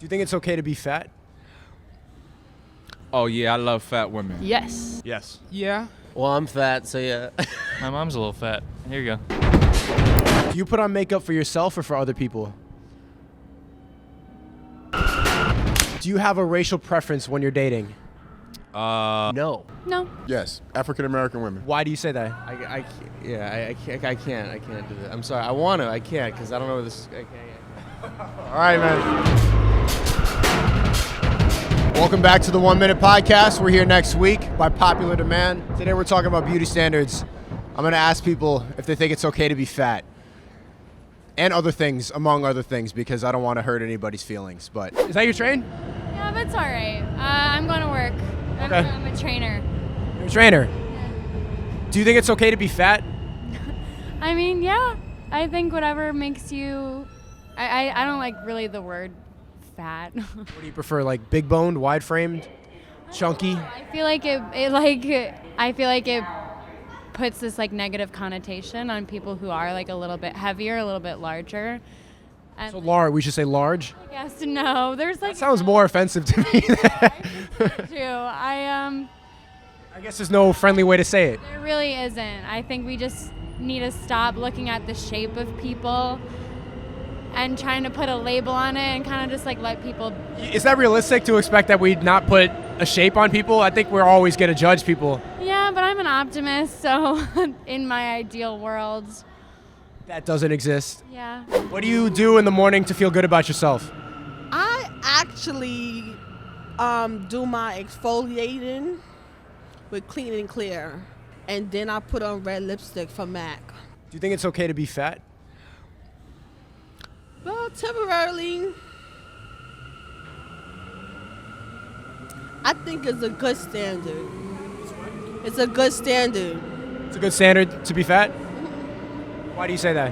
Do you think it's okay to be fat? Oh, yeah, I love fat women. Yes. Yes. Yeah. Well, I'm fat, so yeah. My mom's a little fat. Here you go. Do you put on makeup for yourself or for other people? Do you have a racial preference when you're dating? No. No. Yes, African American women. Why do you say that? I can't do that. I'm sorry. I want to. I can't because I don't know where this. I can't. All right, man. Welcome back to the 1 Minute Podcast. We're here next week by popular demand. Today we're talking about beauty standards. I'm going to ask people if they think it's okay to be fat. And other things, among other things, because I don't want to hurt anybody's feelings. But is that your train? Yeah, but it's all right. I'm going to work. Okay. I'm a trainer. You're a trainer. Do you think it's okay to be fat? I mean, yeah. I think whatever makes you... I don't like really the word fat. What do you prefer, like big boned, wide framed, chunky? I feel like it puts this like negative connotation on people who are like a little bit heavier, a little bit larger. And So large, we should say large. I guess no, there's like That sounds more offensive to me. too. I guess there's no friendly way to say it. There really isn't. I think we just need to stop looking at the shape of people and trying to put a label on it and kind of just like let people. Is that realistic to expect that we not put a shape on people? I think we're always going to judge people. Yeah, but I'm an optimist, so in my ideal world. That doesn't exist. Yeah. What do you do in the morning to feel good about yourself? I actually do my exfoliating with Clean and Clear, and then I put on red lipstick from MAC. Do you think it's okay to be fat? Well, temporarily, I think it's a good standard. It's a good standard. It's a good standard to be fat? Why do you say that?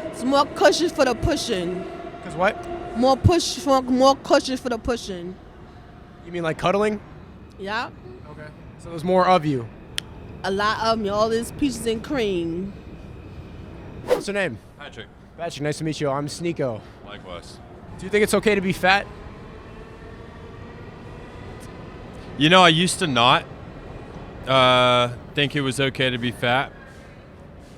It's more cushion for the pushing. Because what? More cushion for the pushing. You mean like cuddling? Yeah. Okay. So there's more of you. A lot of me, all this peaches and cream. What's your name? Patrick. Patrick, nice to meet you. I'm Sneeko. Likewise. Do you think it's okay to be fat? You know, I used to not think it was okay to be fat.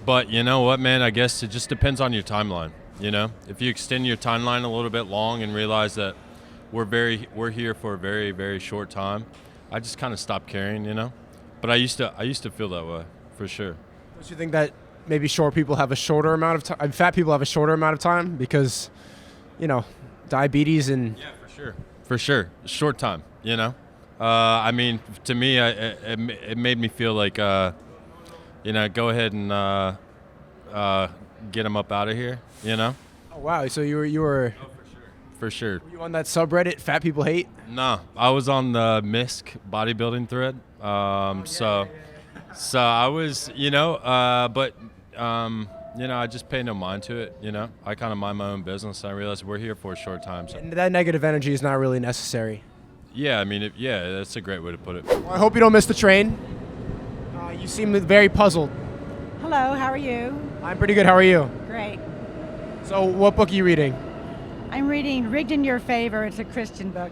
But you know what, man? I guess it just depends on your timeline. You know, if you extend your timeline a little bit long and realize that we're here for a very, very short time, I just kind of stopped caring. You know, but I used to feel that way for sure. Don't you think that maybe short people have a shorter amount of time? Fat people have a shorter amount of time because, you know, diabetes and. Yeah, for sure, short time. You know, I mean, to me, it made me feel like, you know, go ahead and get them up out of here. You know. Oh wow! So you were. Oh, for sure. Were you on that subreddit? Fat people hate. No, I was on the MISC bodybuilding thread. So I was, you know, but you know, I just pay no mind to it. You know, I kind of mind my own business. I realize we're here for a short time. So And that negative energy is not really necessary. yeah, I mean, yeah, that's a great way to put it. Well, I hope you don't miss the train. You seem very puzzled. Hello, how are you? I'm pretty good. How are you? Great. So, what book are you reading? I'm reading Rigged in Your Favor. It's a Christian book.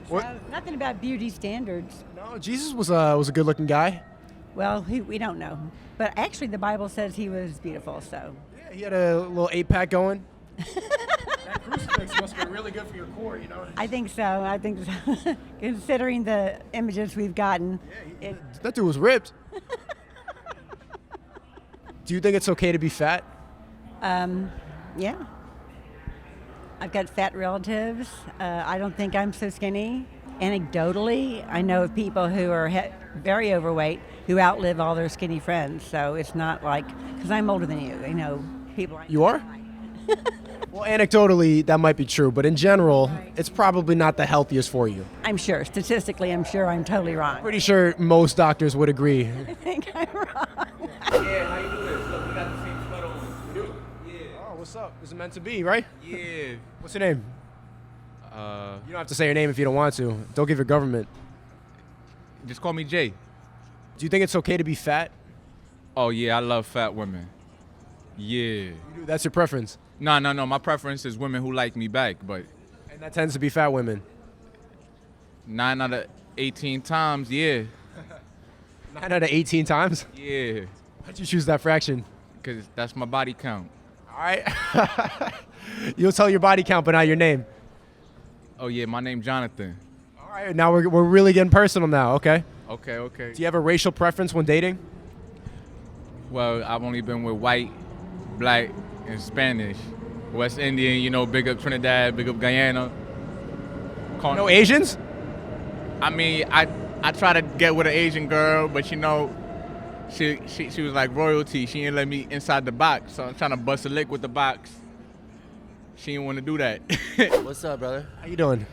What? So, nothing about beauty standards. No, Jesus was a good-looking guy. Well, we don't know. But actually, the Bible says he was beautiful, so. Yeah, he had a little 8-pack going. That crucifix must be really good for your core, you know. I think so. I think so. Considering the images we've gotten. Yeah, that dude was ripped. Do you think it's okay to be fat? Yeah. I've got fat relatives. I don't think I'm so skinny. Anecdotally, I know of people who are very overweight who outlive all their skinny friends. So it's not like, because I'm older than you, know, people. You are? Well, anecdotally, that might be true, but in general, it's probably not the healthiest for you. I'm sure. Statistically, I'm sure I'm totally wrong. Pretty sure most doctors would agree. I think I'm wrong. Yeah, how you doing? Look, we got the same sweater on. We do? Yeah. Oh, what's up? Is it meant to be, right? Yeah. What's your name? You don't have to say your name if you don't want to. Don't give your government. Just call me Jay. Do you think it's okay to be fat? Oh yeah, I love fat women. Yeah. That's your preference. No. My preference is women who like me back, but And that tends to be fat women. 9 out of 18 times, yeah. 9 out of 18 times? Yeah. Why'd you choose that fraction? Because that's my body count. All right. You'll tell your body count, but not your name. Oh, yeah, my name Jonathan. All right, now we're really getting personal now, okay? Okay. Do you have a racial preference when dating? Well, I've only been with white, black, and Spanish. West Indian, you know, big up Trinidad, big up Guyana. No Asians? I mean, I try to get with an Asian girl, but you know, she was like royalty. She didn't let me inside the box, so I'm trying to bust a lick with the box. She didn't want to do that. What's up, brother? How you doing?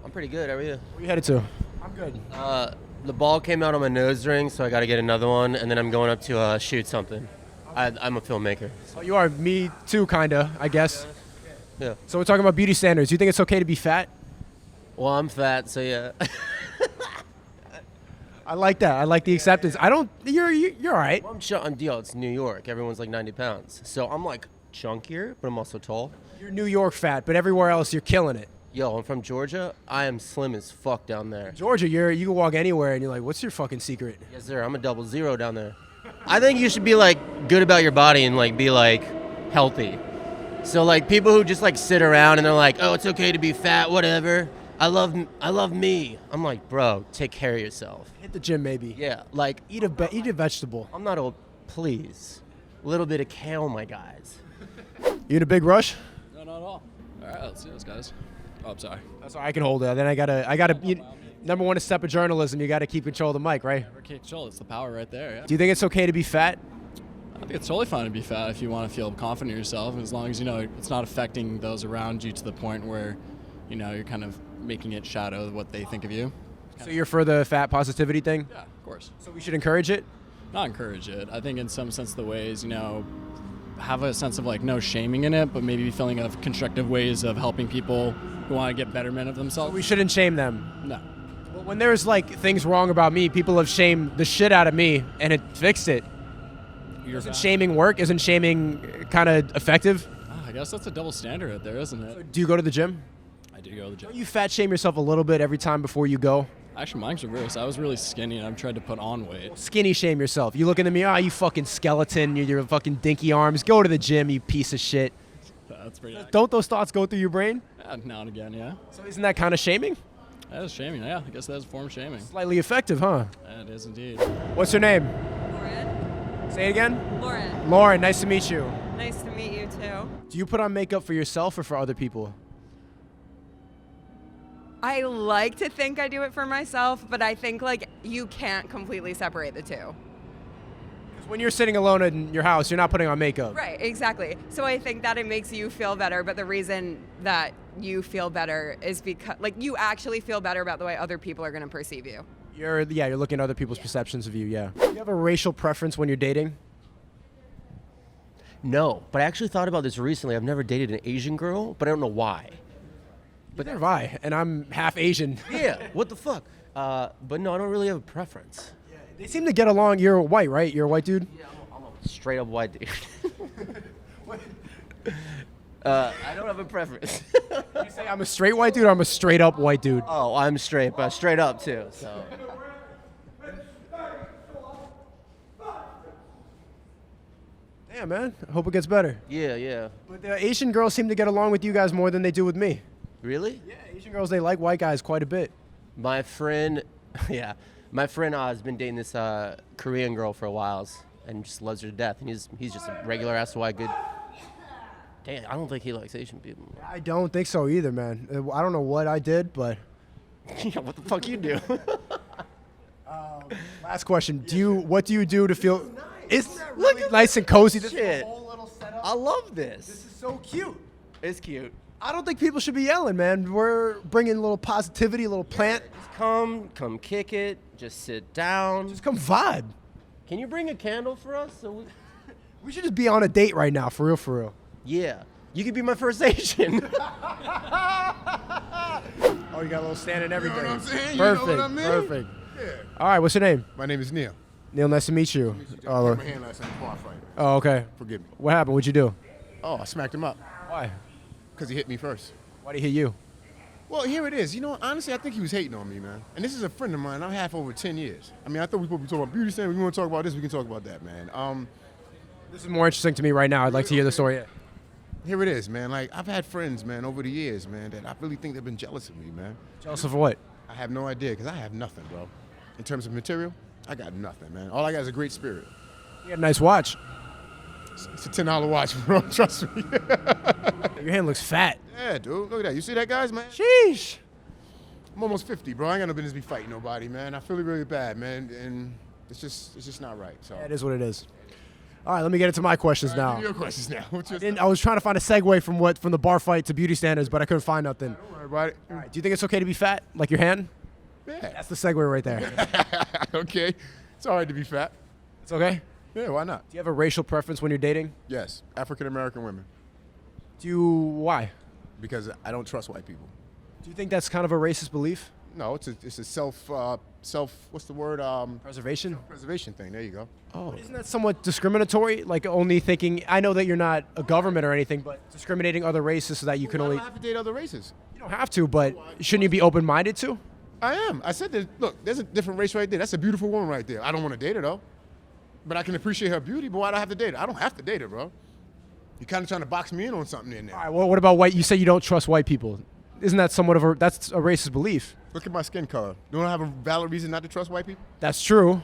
I'm pretty good. How are you? Where you headed to? I'm good. The ball came out on my nose ring, so I got to get another one, and then I'm going up to shoot something. I'm a filmmaker. Oh, you are. Me too, kinda, I guess. Yeah. So we're talking about beauty standards. Do you think it's okay to be fat? Well, I'm fat, so yeah. I like that. I like the acceptance. I don't. You're all right. Well, it's New York. Everyone's like 90 pounds. So I'm like chunkier, but I'm also tall. You're New York fat, but everywhere else you're killing it. Yo, I'm from Georgia. I am slim as fuck down there. Georgia, you can walk anywhere and you're like, what's your fucking secret? Yes, sir. I'm a 00 down there. I think you should be like good about your body and like be like healthy. So like people who just like sit around and they're like, oh, it's okay to be fat, whatever. I love me. I'm like, bro, take care of yourself. Hit the gym, maybe. Yeah, like Eat a vegetable. I'm not old. Please, a little bit of kale, my guys. You in a big rush? No, not at all. All right, let's see this, guys. Oh, I'm sorry. That's all right, I can hold it. Then I gotta. Number one step of journalism, you gotta keep control of the mic, right? Never can't control. It's the power right there. Yeah. Do you think it's okay to be fat? I think it's totally fine to be fat if you want to feel confident in yourself, as long as you know it's not affecting those around you to the point where, you know, you're kind of making it shadow what they think of you. So you're for the fat positivity thing? Yeah, of course. So we should encourage it? Not encourage it. I think in some sense of the ways, you know, have a sense of like no shaming in it, but maybe feeling of constructive ways of helping people who want to get betterment of themselves. We shouldn't shame them. No. Well, when there's like things wrong about me, people have shamed the shit out of me and it fixed it. Isn't shaming work? Isn't shaming kind of effective? I guess that's a double standard right there, isn't it? Do you go to the gym? I do go to the gym. Don't you fat shame yourself a little bit every time before you go? Actually, mine's reverse. I was really skinny and I've tried to put on weight. Skinny shame yourself. You look in the mirror, you fucking skeleton, your fucking dinky arms. Go to the gym, you piece of shit. That's pretty accurate. Don't those thoughts go through your brain? Now and again, yeah. So isn't that kind of shaming? That is shaming, yeah. I guess that is a form of shaming. Slightly effective, huh? Yeah, it is indeed. What's your name? Lauren. Say it again? Lauren. Lauren, nice to meet you. Nice to meet you too. Do you put on makeup for yourself or for other people? I like to think I do it for myself, but I think like you can't completely separate the two. Because when you're sitting alone in your house, you're not putting on makeup. Right, exactly. So I think that it makes you feel better, but the reason that you feel better is because like you actually feel better about the way other people are going to perceive you. You're looking at other people's perceptions of you, yeah. Do you have a racial preference when you're dating? No, but I actually thought about this recently. I've never dated an Asian girl, but I don't know why. But neither have I, and I'm half Asian. Yeah, what the fuck? But no, I don't really have a preference. Yeah, they seem to get along. You're white, right? You're a white dude? Yeah, I'm a straight up white dude. I don't have a preference. You say I'm a straight white dude or I'm a straight up white dude? Oh, I'm straight, but straight up too, so. Yeah, man. I hope it gets better. Yeah. But the Asian girls seem to get along with you guys more than they do with me. Really? Yeah, Asian girls, they like white guys quite a bit. My friend, has been dating this Korean girl for a while and just loves her to death. And he's just a regular ass white good. Damn, I don't think he likes Asian people. I don't think so either, man. I don't know what I did, but... Yeah, what the fuck you do? Last question. What do you do to feel... It's Look really nice and cozy. This shit. whole little setup. I love this. This is so cute. It's cute. I don't think people should be yelling, man. We're bringing a little positivity, a little plant. Just come kick it. Just sit down. Just come vibe. Can you bring a candle for us? We should just be on a date right now, for real, for real. Yeah. You could be my first Asian. Oh, you got a little stand and everything. You know what I'm saying? Perfect, You know what I mean? perfect. Yeah. All right, what's your name? My name is Neil. Neil, nice to meet you. I hit my hand last time before I fight. Oh, okay. Forgive me. What happened? What'd you do? Oh, I smacked him up Why? because he hit me first. Why'd he hit you? Well, here it is. You know, honestly, I think he was hating on me, man. And this is a friend of mine. I've had for over 10 years. I mean, I thought we were talking about beauty standards. We want to talk about this. We can talk about that, man. This is more interesting to me right now. I'd like to hear the story. Here it is, man. Like, I've had friends, man, over the years, man, that I really think they've been jealous of me, man. Jealous of what? I have no idea because I have nothing, bro. In terms of material, I got nothing, man. All I got is a great spirit. You got a nice watch. It's a $10 watch, bro. Trust me. Your hand looks fat. Yeah, dude. Look at that. You see that, guys, man? Sheesh. I'm almost 50, bro. I ain't got no business be fighting nobody, man. I feel it really bad, man. And it's just not right. So. That is what it is. All right, let me get into my questions now. Give me your questions now. What's your I was trying to find a segue from the bar fight to beauty standards, but I couldn't find nothing. Don't worry about it. All right, do you think it's okay to be fat, like your hand? Yeah. That's the segue right there. Okay. It's all right to be fat. It's okay? Yeah, why not? Do you have a racial preference when you're dating? Yes. African American women. Why? Because I don't trust white people. Do you think that's kind of a racist belief? No, it's a self what's the word? Preservation? Preservation thing. There you go. Oh. Isn't that somewhat discriminatory? Like only thinking, I know that you're not a government or anything, but discriminating other races so that you can Why only... do I have to date other races? You don't have to, but shouldn't you be open-minded to? I am. I said that, look, there's a different race right there. That's a beautiful woman right there. I don't want to date her, though. But I can appreciate her beauty, but why do I have to date her? I don't have to date her, bro. You're kind of trying to box me in on something in there. All right, well, what about white? You say you don't trust white people. Isn't that somewhat of that's a racist belief? Look at my skin color. Don't I have a valid reason not to trust white people? That's true.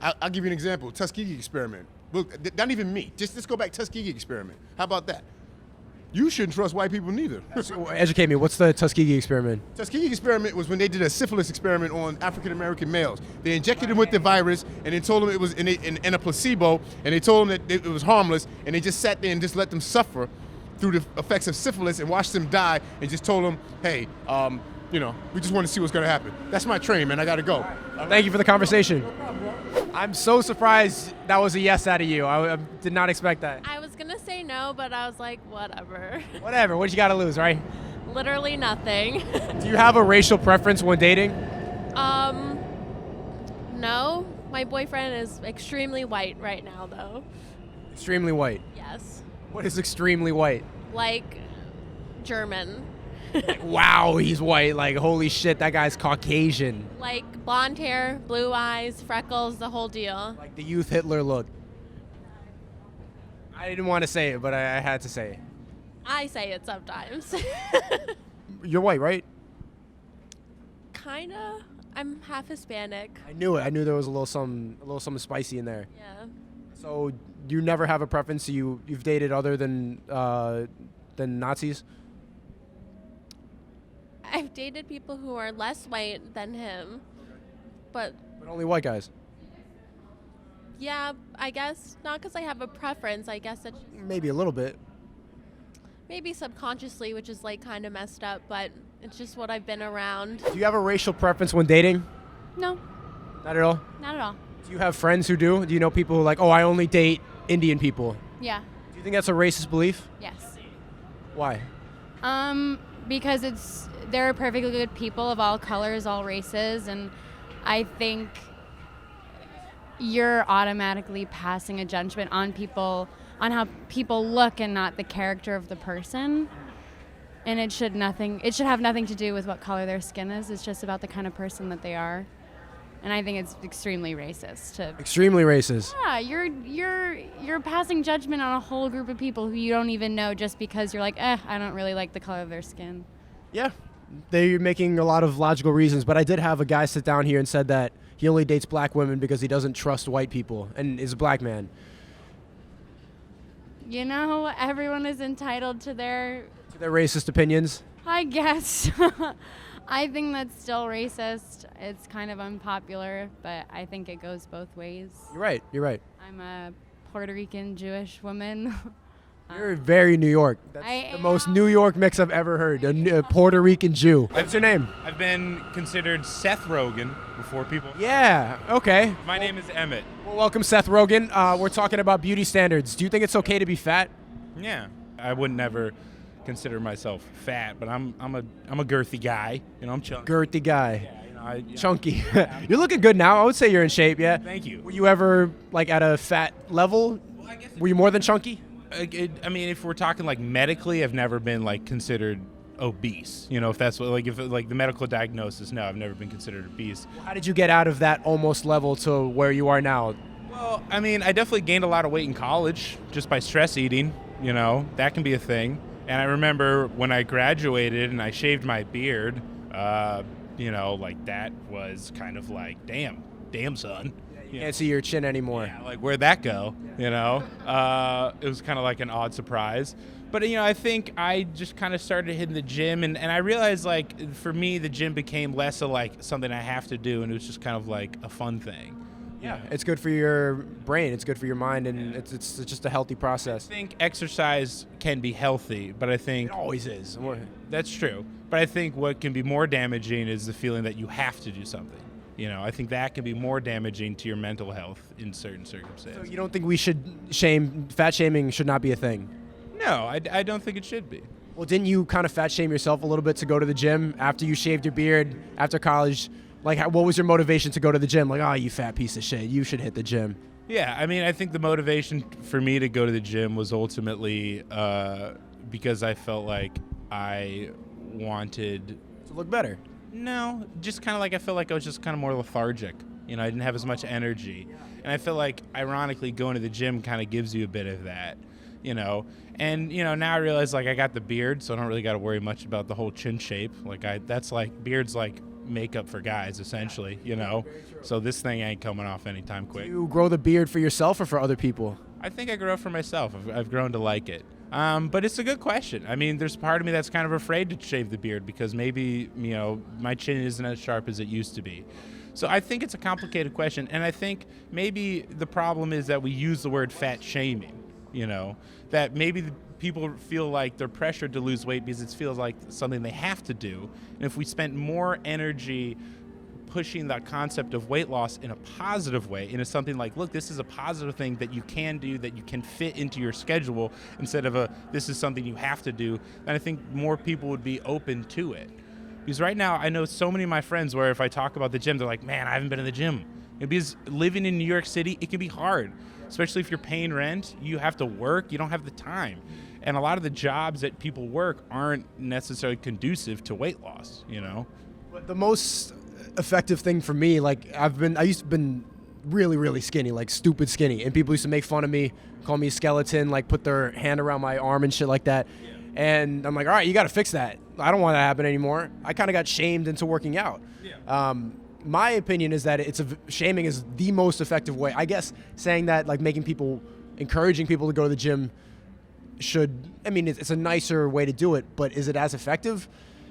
I'll give you an example. Tuskegee experiment. Look, not even me. Just let's go back Tuskegee experiment. How about that? You shouldn't trust white people neither. Educate me. What's the Tuskegee experiment? Tuskegee experiment was when they did a syphilis experiment on African American males. They injected them with the virus, and they told them it was in a placebo, and they told them that it was harmless, and they just sat there and just let them suffer through the effects of syphilis and watched them die, and just told them, hey, we just want to see what's going to happen. That's my train, man. I got to go. Thank you for the conversation. I'm so surprised that was a yes out of you. I did not expect that. I was gonna say no, but I was like, whatever. Whatever. What you got to lose, right? Literally nothing. Do you have a racial preference when dating? No. My boyfriend is extremely white right now, though. Extremely white. Yes. What is extremely white? Like German. Wow, he's white. Like, holy shit, that guy's Caucasian. Like blonde hair, blue eyes, freckles, the whole deal. Like the youth Hitler look. I didn't want to say it, but I had to say it. I say it sometimes. You're white, right? Kinda. I'm half Hispanic. I knew it. I knew there was a little something spicy in there. Yeah. So you never have a preference? You've dated other than Nazis? I've dated people who are less white than him, but only white guys. yeah, I guess not because I have a preference. I guess it's Maybe a little bit. maybe subconsciously, which is like kind of messed up, but it's just what I've been around. Do you have a racial preference when dating? No, Not at all? not at all. Do you have friends who do? Do you know people who are like, oh, I only date Indian people? Yeah. Do you think that's a racist belief? Yes. Why? Because they're perfectly good people of all colors, all races, and I think you're automatically passing a judgment on people, on how people look and not the character of the person. And it should have nothing to do with what color their skin is. It's just about the kind of person that they are. And I think it's extremely racist to Extremely racist. Yeah, you're passing judgment on a whole group of people who you don't even know just because you're like, I don't really like the color of their skin. Yeah. They're making a lot of logical reasons, but I did have a guy sit down here and said that he only dates black women because he doesn't trust white people and is a black man. You know, everyone is entitled to their racist opinions. I guess. I think that's still racist. It's kind of unpopular, but I think it goes both ways. You're right. I'm a Puerto Rican Jewish woman. You're very New York. That's the most New York mix I've ever heard. A Puerto Rican Jew. What's your name? I've been considered Seth Rogen before people. Yeah, okay. My name is Emmett. Well, welcome, Seth Rogen. We're talking about beauty standards. Do you think it's okay to be fat? Yeah. I would never consider myself fat, but I'm a girthy guy. I'm chunky. Girthy guy. Yeah, Chunky. You're looking good now. I would say you're in shape, yeah. Thank you. Were you ever like at a fat level? Were you more than chunky? I mean, if we're talking like medically, I've never been like considered obese. You know, if that's what if like the medical diagnosis, no, I've never been considered obese. How did you get out of that almost level to where you are now? Well, I mean, I definitely gained a lot of weight in college just by stress eating. You know, that can be a thing. And I remember when I graduated and I shaved my beard, you know, like that was kind of like, damn son. You can't see your chin anymore. Yeah, like where'd that go? You know, it was kind of like an odd surprise. But, you know, I think I just kind of started hitting the gym and I realized like for me, the gym became less of like something I have to do and it was just kind of like a fun thing. Yeah, it's good for your brain. It's good for your mind, and it's just a healthy process. I think exercise can be healthy, but I think it always is. That's true. But I think what can be more damaging is the feeling that you have to do something. You know, I think that can be more damaging to your mental health in certain circumstances. So you don't think we should fat shaming should not be a thing? No, I don't think it should be. Well, didn't you kind of fat shame yourself a little bit to go to the gym after you shaved your beard after college? Like, what was your motivation to go to the gym? Like, oh, you fat piece of shit, you should hit the gym. Yeah, I mean, I think the motivation for me to go to the gym was ultimately because I felt like I wanted to look better. No, just kind of like I felt like I was just kind of more lethargic. You know, I didn't have as much energy. And I feel like, ironically, going to the gym kind of gives you a bit of that, you know. And, you know, now I realize, like, I got the beard, so I don't really got to worry much about the whole chin shape. Like, that's like, beard's like makeup for guys, essentially, you know. So this thing ain't coming off anytime quick. Do you grow the beard for yourself or for other people? I think I grew up for myself. I've grown to like it. But it's a good question. I mean, there's part of me that's kind of afraid to shave the beard because maybe, you know, my chin isn't as sharp as it used to be. So I think it's a complicated question. And I think maybe the problem is that we use the word fat shaming, you know, that maybe people feel like they're pressured to lose weight because it feels like something they have to do. And if we spent more energy pushing that concept of weight loss in a positive way, into something like, look, this is a positive thing that you can do, that you can fit into your schedule, instead of this is something you have to do, then I think more people would be open to it. Because right now, I know so many of my friends where if I talk about the gym, they're like, man, I haven't been in the gym. And because living in New York City, it can be hard, especially if you're paying rent, you have to work, you don't have the time. And a lot of the jobs that people work aren't necessarily conducive to weight loss, you know? But the most effective thing for me, like I used to been really, really skinny, like stupid skinny. And people used to make fun of me, call me a skeleton, like put their hand around my arm and shit like that. Yeah. And I'm like, all right, you got to fix that. I don't want that to happen anymore. I kind of got shamed into working out. Yeah. My opinion is that shaming is the most effective way. I guess saying that, like encouraging people to go to the gym it's a nicer way to do it, but is it as effective?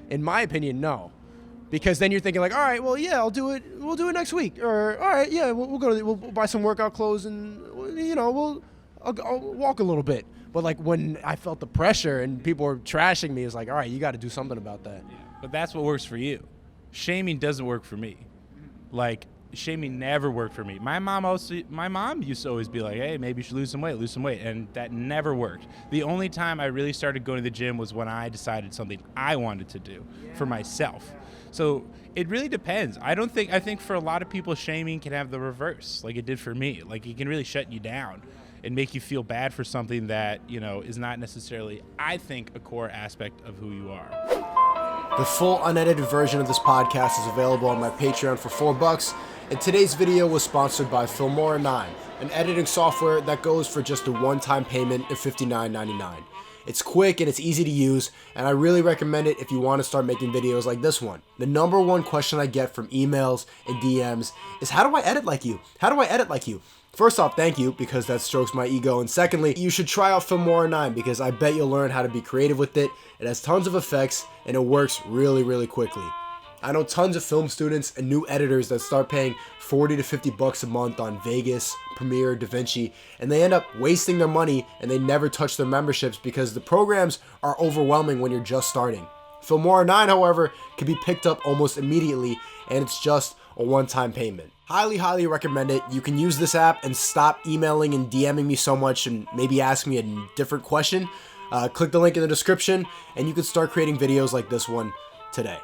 In my opinion, no. Because then you're thinking like, all right, well, yeah, I'll do it. We'll do it next week. Or, all right, yeah, we'll buy some workout clothes and, you know, I'll walk a little bit. But like when I felt the pressure and people were trashing me, it's like, all right, you got to do something about that. Yeah. But that's what works for you. Shaming doesn't work for me. Like, shaming never worked for me. My mom used to always be like, hey, maybe you should lose some weight. And that never worked. The only time I really started going to the gym was when I decided something I wanted to do for myself. So it really depends. I think for a lot of people, shaming can have the reverse, like it did for me. Like it can really shut you down and make you feel bad for something that, you know, is not necessarily, I think, a core aspect of who you are. The full unedited version of this podcast is available on my Patreon for $4. And today's video was sponsored by Filmora 9, an editing software that goes for just a one-time payment of $59.99. It's quick and it's easy to use, and I really recommend it if you want to start making videos like this one. The number one question I get from emails and DMs is, how do I edit like you? How do I edit like you? First off, thank you, because that strokes my ego. And secondly, you should try out Filmora 9 because I bet you'll learn how to be creative with it. It has tons of effects and it works really, really quickly. I know tons of film students and new editors that start paying $40 to $50 a month on Vegas, Premiere, DaVinci, and they end up wasting their money and they never touch their memberships because the programs are overwhelming when you're just starting. Filmora 9, however, can be picked up almost immediately, and it's just a one-time payment. Highly, highly recommend it. You can use this app and stop emailing and DMing me so much and maybe ask me a different question. Click the link in the description and you can start creating videos like this one today.